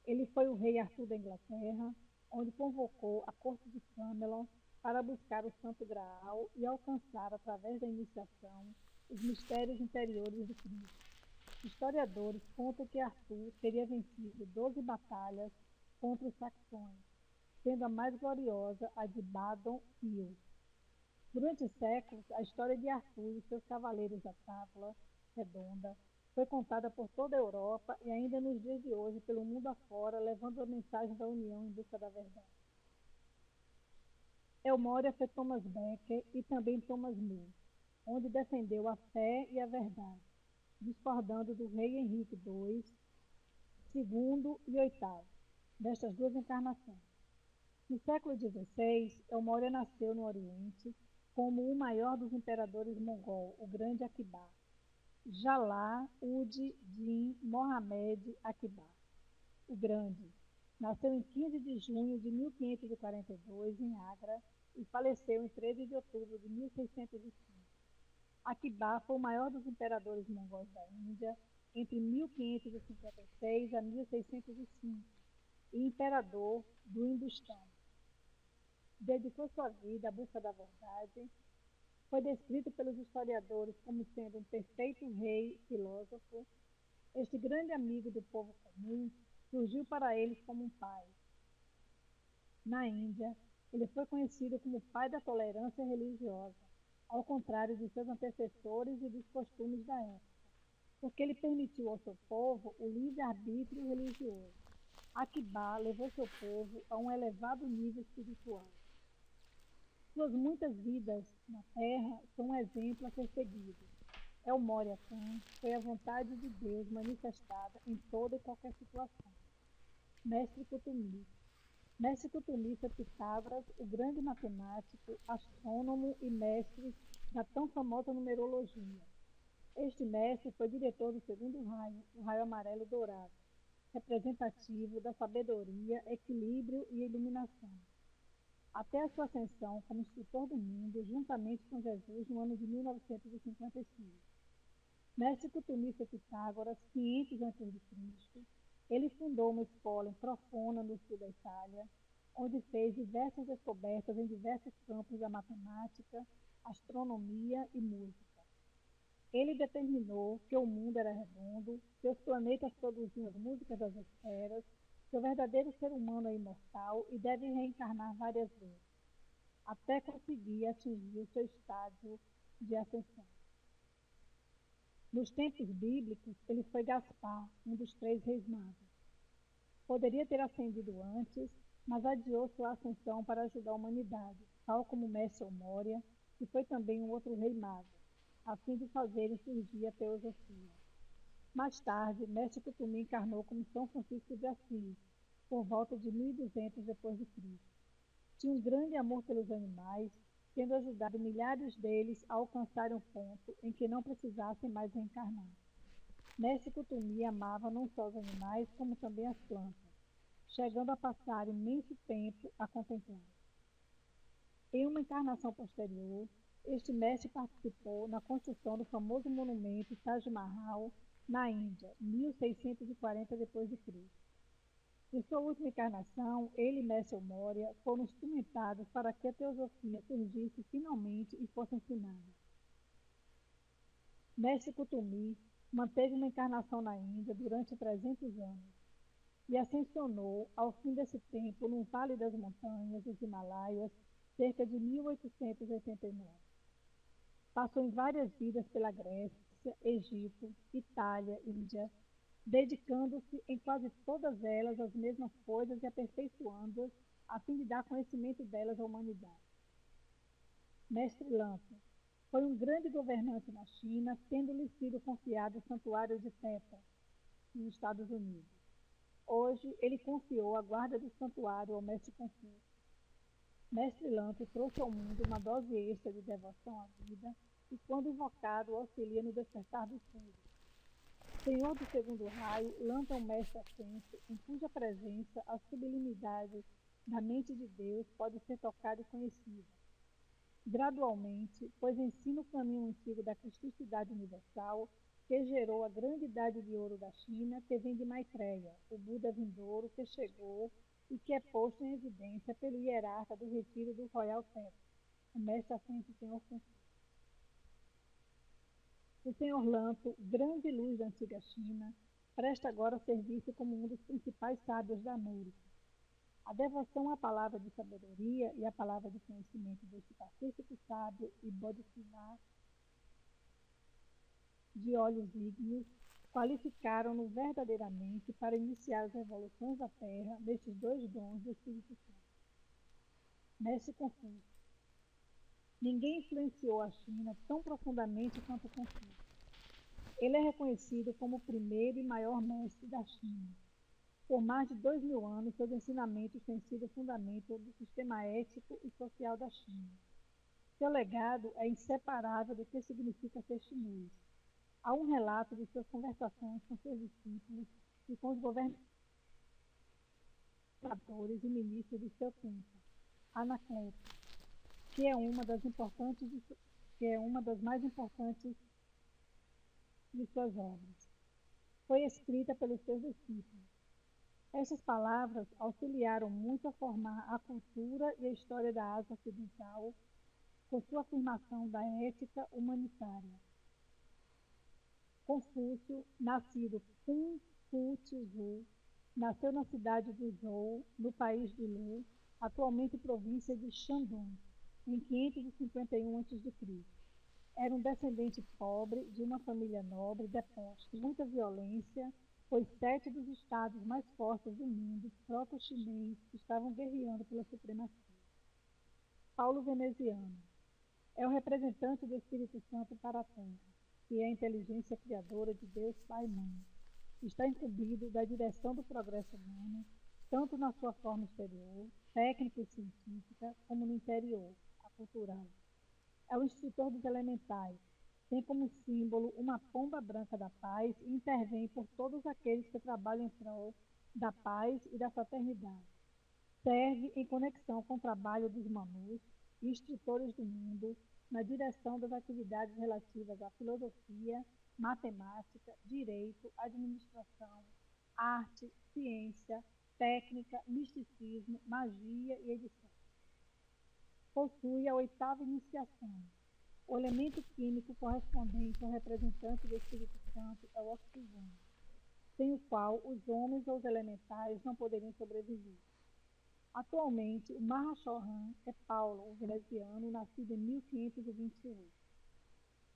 Ele foi o rei Arthur da Inglaterra, onde convocou a corte de Camelot para buscar o Santo Graal e alcançar, através da iniciação, os mistérios interiores de Cristo. Historiadores contam que Arthur teria vencido 12 batalhas contra os saxões, sendo a mais gloriosa a de Badon Hill. Durante séculos, a história de Arthur e seus cavaleiros da Tábua Redonda foi contada por toda a Europa e ainda nos dias de hoje pelo mundo afora, levando a mensagem da união em busca da verdade. Elmória foi Thomas Becket e também Thomas More, onde defendeu a fé e a verdade, discordando do rei Henrique II, segundo e oitavo, destas 2 encarnações. No século XVI, Elmória nasceu no Oriente como o maior dos imperadores mongol, o grande Akbar, Jalal-ud-Din Mohammed Akbar, o Grande. Nasceu em 15 de junho de 1542 em Agra e faleceu em 13 de outubro de 1605. Akbar foi o maior dos imperadores mongóis da Índia entre 1556 a 1605 e imperador do Hindustão. Dedicou sua vida à busca da verdade. Foi descrito pelos historiadores como sendo um perfeito rei filósofo. Este grande amigo do povo comum surgiu para eles como um pai. Na Índia, ele foi conhecido como o pai da tolerância religiosa, ao contrário de seus antecessores e dos costumes da época, porque ele permitiu ao seu povo o livre-arbítrio religioso. Akbar levou seu povo a um elevado nível espiritual. Suas muitas vidas na Terra são um exemplo a ser seguido. Elmória Khan foi a vontade de Deus manifestada em toda e qualquer situação. Mestre Kutumita. Mestre Kutumita Pitágoras, o grande matemático, astrônomo e mestre da tão famosa numerologia. Este mestre foi diretor do segundo raio, o raio amarelo dourado, representativo da sabedoria, equilíbrio e iluminação, até a sua ascensão como instrutor do mundo, juntamente com Jesus, no ano de 1955. Mestre Kutumita Pitágoras, 500 a.C., ele fundou uma escola em Profona, no sul da Itália, onde fez diversas descobertas em diversos campos da matemática, astronomia e música. Ele determinou que o mundo era redondo, que os planetas produziam as músicas das esferas, que o verdadeiro ser humano é imortal e deve reencarnar várias vezes, até conseguir atingir o seu estágio de ascensão. Nos tempos bíblicos, ele foi Gaspar, um dos 3 reis magos. Poderia ter ascendido antes, mas adiou sua ascensão para ajudar a humanidade, tal como o mestre Elmória, que foi também um outro rei mago, a fim de fazerem surgir a teosofia. Mais tarde, mestre Kutumim encarnou como São Francisco de Assis, por volta de 1200 depois de Cristo. Tinha um grande amor pelos animais, tendo ajudado milhares deles a alcançarem um ponto em que não precisassem mais reencarnar. Mestre Kutumim amava não só os animais, como também as plantas. chegando a passar imenso tempo a contemplar. Em uma encarnação posterior, este mestre participou na construção do famoso monumento Taj Mahal, na Índia, 1640 d.C. Em sua última encarnação, ele e Mestre Moria foram instrumentados para que a teosofia surgisse finalmente e fosse ensinada. Mestre Kutumi manteve uma encarnação na Índia durante 300 anos e ascensionou, ao fim desse tempo, num vale das montanhas dos Himalaias, cerca de 1889. Passou em várias vidas pela Grécia, Egito, Itália, Índia, dedicando-se em quase todas elas às mesmas coisas e aperfeiçoando-as a fim de dar conhecimento delas à humanidade. Mestre Lança foi um grande governante na China, tendo-lhe sido confiado o santuário de Petra, nos Estados Unidos. Hoje, ele confiou a guarda do santuário ao mestre Confúcio. Mestre Lança trouxe ao mundo uma dose extra de devoção à vida e, quando invocado, auxilia no despertar dos seres. Senhor do segundo raio, Lanta é um mestre ascenso, em cuja presença a sublimidade da mente de Deus pode ser tocada e conhecida. Gradualmente, pois ensina o caminho antigo da cristicidade universal, que gerou a grande idade de ouro da China, que vem de Maitreya, o Buda vindouro que chegou e que é posto em evidência pelo hierarca do retiro do Royal Temple, o mestre ascenso Senhor Confúcio. O Senhor Lanto, grande luz da antiga China, presta agora serviço como um dos principais sábios da América. A devoção à palavra de sabedoria e à palavra de conhecimento deste pacífico sábio e Bodhisattva de olhos ígneos qualificaram-no verdadeiramente para iniciar as revoluções da Terra nestes dois dons do Espírito Santo. Mestre Confúcio. Ninguém influenciou a China tão profundamente quanto Confúcio. Ele é reconhecido como o primeiro e maior mestre da China. Por mais de 2000 anos, seus ensinamentos têm sido o fundamento do sistema ético e social da China. Seu legado é inseparável do que significa ser chinês. Há um relato de suas conversações com seus discípulos e com os governadores e ministros de seu tempo, Anacleto, que é uma das mais importantes de suas obras. Foi escrita pelos seus discípulos. Essas palavras auxiliaram muito a formar a cultura e a história da Ásia Ocidental, com sua afirmação da ética humanitária. Confúcio, nascido Kung Fu Tizu, nasceu na cidade de Zhou, no país de Lu, atualmente província de Shandong, em 551 a.C. Era um descendente pobre de uma família nobre deposta de muita violência, pois 7 dos estados mais fortes do mundo, proto-chinês, estavam guerreando pela supremacia. Paulo Veneziano é o representante do Espírito Santo para a Terra, que é a inteligência criadora de Deus Pai e Mãe. Está incumbido da direção do progresso humano, tanto na sua forma exterior, técnica e científica, como no interior, a cultural. É o instrutor dos elementais, tem como símbolo uma pomba branca da paz e intervém por todos aqueles que trabalham em prol da paz e da fraternidade. Serve em conexão com o trabalho dos manus e instrutores do mundo na direção das atividades relativas à filosofia, matemática, direito, administração, arte, ciência, técnica, misticismo, magia e edição. Possui a 8ª iniciação. O elemento químico correspondente ao representante do Espírito Santo é o oxigênio, sem o qual os homens ou os elementais não poderiam sobreviver. Atualmente, o Mahashohan é Paulo, o veneziano, nascido em 1528.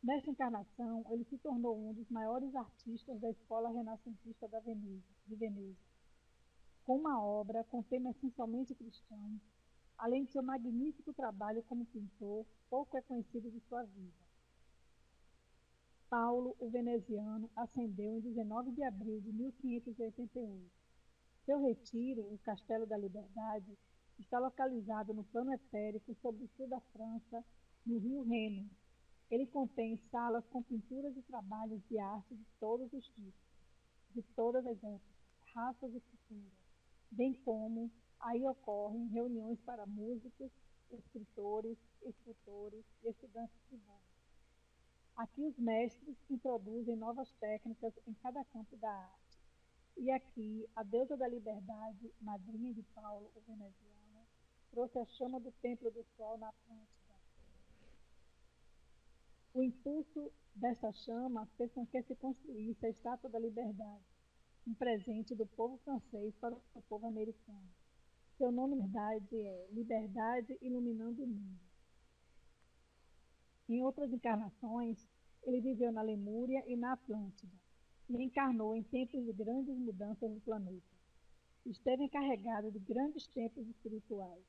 Nesta encarnação, ele se tornou um dos maiores artistas da escola renascentista de Veneza, com uma obra com tema essencialmente cristão, além de seu magnífico trabalho como pintor, pouco é conhecido de sua vida. Paulo, o veneziano, ascendeu em 19 de abril de 1588. Seu retiro, o Castelo da Liberdade, está localizado no plano etérico sobre o sul da França, no rio Reno. Ele contém salas com pinturas e trabalhos de arte de todos os tipos, de todas as épocas, raças e culturas. bem como aí ocorrem reuniões para músicos, escritores, escultores e estudantes de voo. Aqui os mestres introduzem novas técnicas em cada campo da arte. E aqui a deusa da liberdade, madrinha de Paulo, o veneziano, trouxe a chama do templo do sol na Atlântida. O impulso desta chama fez com que se construísse a Estátua da Liberdade, um presente do povo francês para o povo americano. Seu nome, na verdade, é Liberdade Iluminando o Mundo. Em outras encarnações, ele viveu na Lemúria e na Atlântida, e encarnou em tempos de grandes mudanças no planeta. Esteve encarregado de grandes tempos espirituais.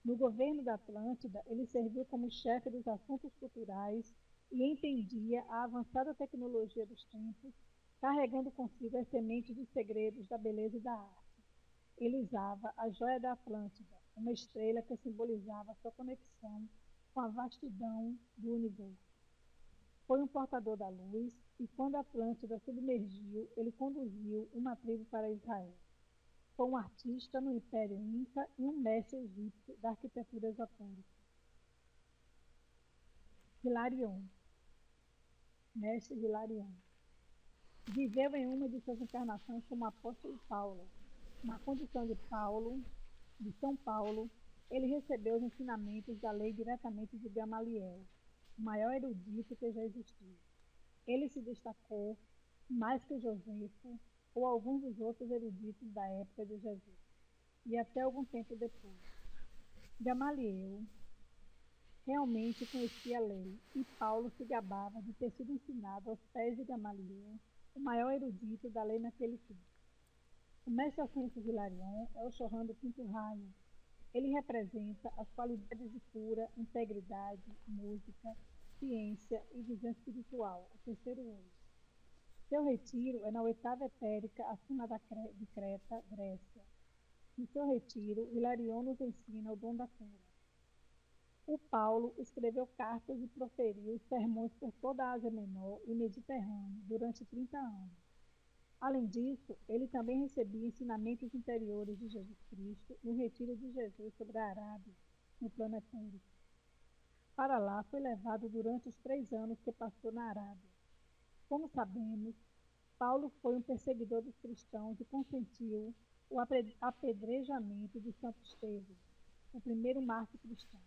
No governo da Atlântida, ele serviu como chefe dos assuntos culturais e entendia a avançada tecnologia dos tempos, carregando consigo as sementes dos segredos da beleza e da arte. Ele usava a joia da Atlântida, uma estrela que simbolizava sua conexão com a vastidão do universo. Foi um portador da luz, e quando a Atlântida submergiu, ele conduziu uma tribo para Israel. Foi um artista no Império Inca e um mestre egípcio da arquitetura esotérica. Hilarion, mestre Hilarion, viveu em uma de suas encarnações como apóstolo Paulo. Na condição de São Paulo, ele recebeu os ensinamentos da lei diretamente de Gamaliel, o maior erudito que já existiu. Ele se destacou mais que Josefo ou alguns dos outros eruditos da época de Jesus, e até algum tempo depois. Gamaliel realmente conhecia a lei, e Paulo se gabava de ter sido ensinado aos pés de Gamaliel, o maior erudito da lei naquele tempo. O mestre ascenso Hilarion é o Chohan do quinto raio. Ele representa as qualidades de cura, integridade, música, ciência e visão espiritual, o terceiro olho. Seu retiro é na oitava etérica acima de Creta, Grécia. No seu retiro, Hilarion nos ensina o dom da cura. O Paulo escreveu cartas e proferiu sermões por toda a Ásia Menor e Mediterrâneo durante 30 anos. Além disso, ele também recebia ensinamentos interiores de Jesus Cristo no retiro de Jesus sobre a Arábia, no plano etérico. Para lá foi levado durante os 3 anos que passou na Arábia. Como sabemos, Paulo foi um perseguidor dos cristãos e consentiu o apedrejamento de Santo Estevão, o primeiro mártir cristão.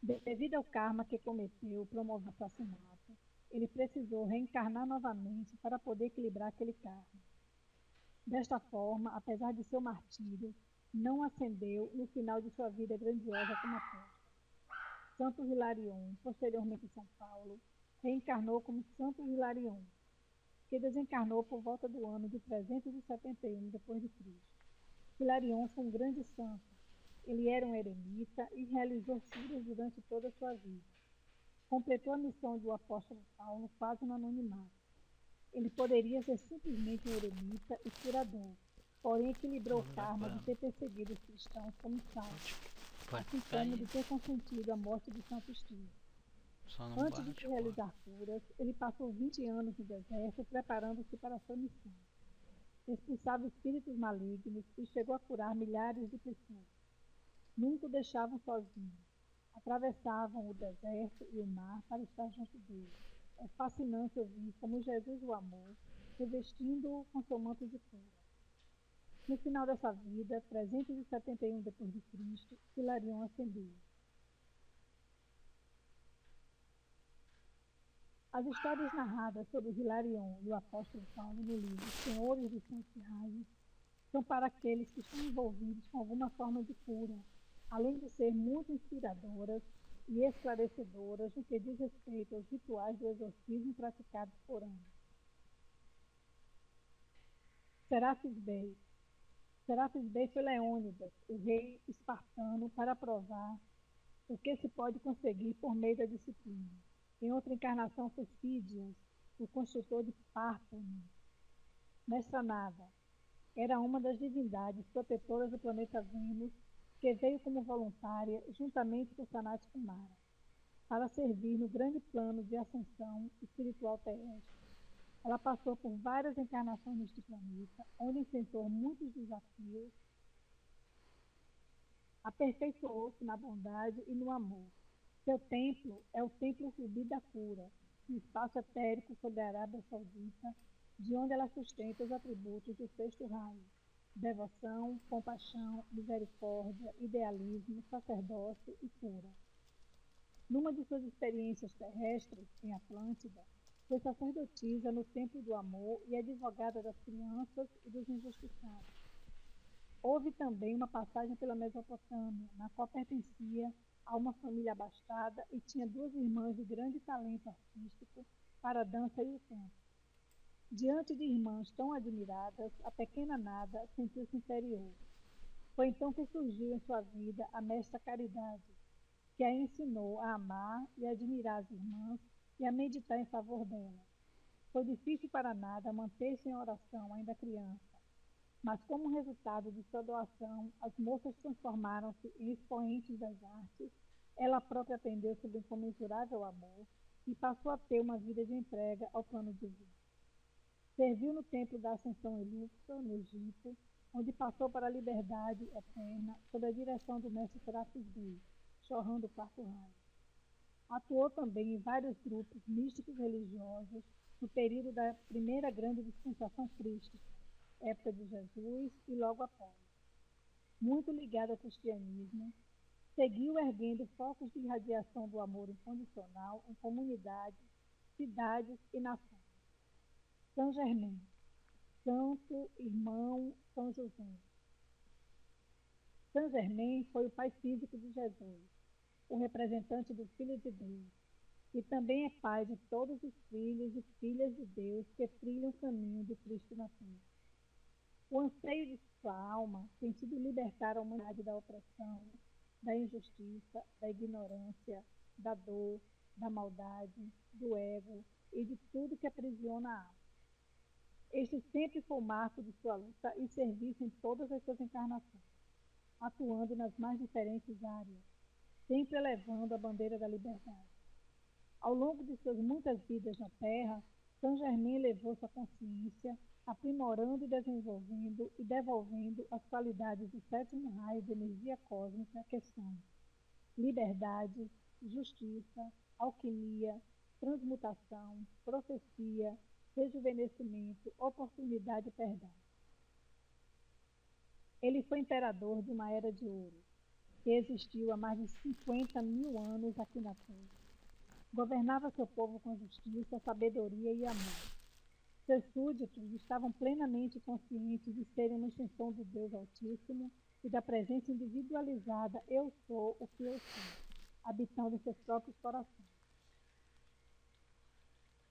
Devido ao karma que cometeu promovendo o assassinato, ele precisou reencarnar novamente para poder equilibrar aquele karma. Desta forma, apesar de seu martírio, não ascendeu no final de sua vida grandiosa como apóstolo. Santo Hilarion, posteriormente São Paulo, reencarnou como Santo Hilarion, que desencarnou por volta do ano de 371 d.C. Hilarion foi um grande santo. Ele era um eremita e realizou curas durante toda a sua vida. Completou a missão do apóstolo Paulo quase no anonimato. Ele poderia ser simplesmente um eremita e curador, porém equilibrou o karma de ter perseguido os cristãos como sábio, assim como de ter consentido a morte de Santo Estevão. Antes de se realizar curas, ele passou 20 anos no deserto preparando-se para sua missão. Expulsava espíritos malignos e chegou a curar milhares de pessoas. Nunca o deixavam sozinho. Atravessavam o deserto e o mar para estar junto dele. É fascinante ouvir como Jesus o amou, revestindo-o com seu manto de cura. No final dessa vida, 371 d.C., Hilarion ascendeu. As histórias narradas sobre Hilarion e o apóstolo Paulo no livro Senhores dos Santos Raios são para aqueles que estão envolvidos com alguma forma de cura, além de ser muito inspiradoras e esclarecedoras no que diz respeito aos rituais do exorcismo praticados por ambos. Serafis Bey. Serafis Bey foi Leônidas, o rei espartano, para provar o que se pode conseguir por meio da disciplina. Em outra encarnação foi Fídias, o construtor de Pártano. Nesta nada, era uma das divindades protetoras do planeta Vênus, que veio como voluntária juntamente com Sanat Kumara, para servir no grande plano de ascensão espiritual terrestre. Ela passou por várias encarnações neste planeta, onde enfrentou muitos desafios, aperfeiçoou-se na bondade e no amor. Seu templo é o Templo Rubi da Cura, no espaço etérico sobre a Arábia Saudita, de onde ela sustenta os atributos do sexto raio: devoção, compaixão, misericórdia, idealismo, sacerdócio e cura. Numa de suas experiências terrestres, em Atlântida, foi sacerdotisa no Templo do Amor e advogada das crianças e dos injustiçados. Houve também uma passagem pela Mesopotâmia, na qual pertencia a uma família abastada e tinha duas irmãs de grande talento artístico para a dança e o canto. Diante de irmãs tão admiradas, a pequena Nada sentiu-se inferior. Foi então que surgiu em sua vida a mestra Caridade, que a ensinou a amar e admirar as irmãs e a meditar em favor delas. Foi difícil para Nada manter-se em oração ainda criança, mas como resultado de sua doação, as moças transformaram-se em expoentes das artes, ela própria atendeu sob incomensurável amor e passou a ter uma vida de entrega ao plano divino. Serviu no templo da Ascensão em Luxor, no Egito, onde passou para a liberdade eterna sob a direção do mestre Serafis Bey, Chorrão do Quarto Raio. Atuou também em vários grupos místicos religiosos no período da primeira grande dispensação crística, época de Jesus e logo após. Muito ligado ao cristianismo, seguiu erguendo focos de irradiação do amor incondicional em comunidades, cidades e nações. São Germain, Santo Irmão São José. São Germain foi o pai físico de Jesus, o representante do Filho de Deus, e também é pai de todos os filhos e filhas de Deus que trilham o caminho de Cristo na terra. O anseio de sua alma tem sido libertar a humanidade da opressão, da injustiça, da ignorância, da dor, da maldade, do ego e de tudo que aprisiona a alma. Este sempre foi o marco de sua luta e serviço em todas as suas encarnações, atuando nas mais diferentes áreas, sempre elevando a bandeira da liberdade. Ao longo de suas muitas vidas na Terra, São Germain elevou sua consciência, aprimorando e desenvolvendo e devolvendo as qualidades do sétimo raio de energia cósmica que são liberdade, justiça, alquimia, transmutação, profecia, rejuvenescimento, oportunidade e perdão. Ele foi imperador de uma era de ouro, que existiu há mais de 50.000 anos aqui na Terra. Governava seu povo com justiça, sabedoria e amor. Seus súditos estavam plenamente conscientes de serem uma extensão do Deus Altíssimo e da presença individualizada "Eu sou o que eu sou", habitando em seus próprios corações.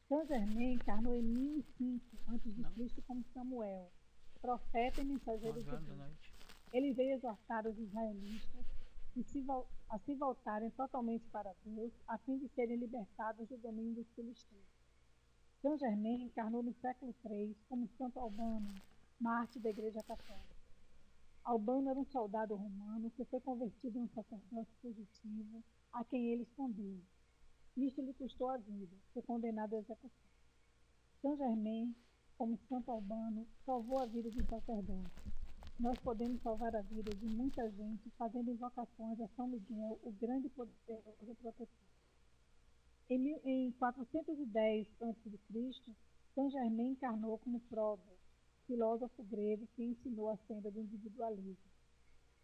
São Germain encarnou em 1005 a.C. como Samuel, profeta e mensageiro de Deus. Ele veio exortar os israelitas a se voltarem totalmente para Deus, a fim de serem libertados do domínio dos filisteus. São Germain encarnou no século III como Santo Albano, mártir da Igreja Católica. Albano era um soldado romano que foi convertido num sacerdote fugitivo, a quem ele escondeu. Isto lhe custou a vida, foi condenado à execução. São Germain, como Santo Albano, salvou a vida de um sacerdote. Nós podemos salvar a vida de muita gente fazendo invocações a São Miguel, o grande e poderoso protetor. Em 410 a.C., São Germain encarnou como Pródolos, filósofo grego que ensinou a senda do individualismo.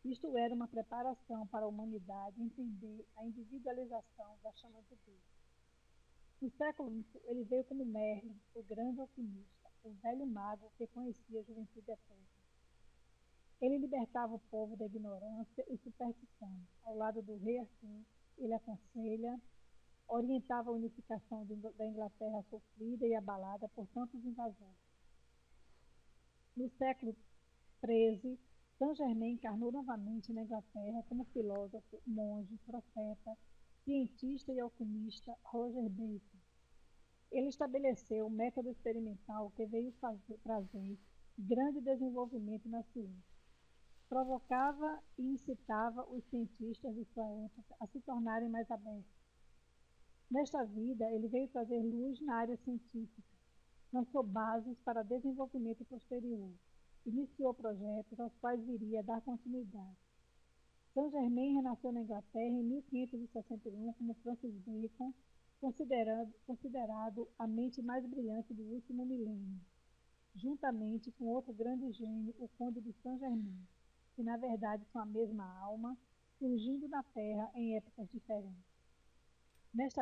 Isto era uma preparação para a humanidade entender a individualização da chama de Deus. No século V, ele veio como Merlin, o grande alquimista, o velho mago que conhecia a juventude eterna. Ele libertava o povo da ignorância e superstição. Ao lado do rei Arthur, ele aconselha, orientava a unificação da Inglaterra sofrida e abalada por tantos invasores. No século XIII, São Germain encarnou novamente na Inglaterra como filósofo, monge, profeta, cientista e alquimista Roger Bacon. Ele estabeleceu o método experimental que veio trazer grande desenvolvimento na ciência. Provocava e incitava os cientistas de sua época a se tornarem mais abertos. Nesta vida, ele veio trazer luz na área científica. lançou bases para desenvolvimento posterior. Iniciou projetos aos quais viria a dar continuidade. Saint-Germain renasceu na Inglaterra em 1561 como Francis Bacon, considerado a mente mais brilhante do último milênio, juntamente com outro grande gênio, o Conde de Saint-Germain, que na verdade são a mesma alma, surgindo na Terra em épocas diferentes. Nesta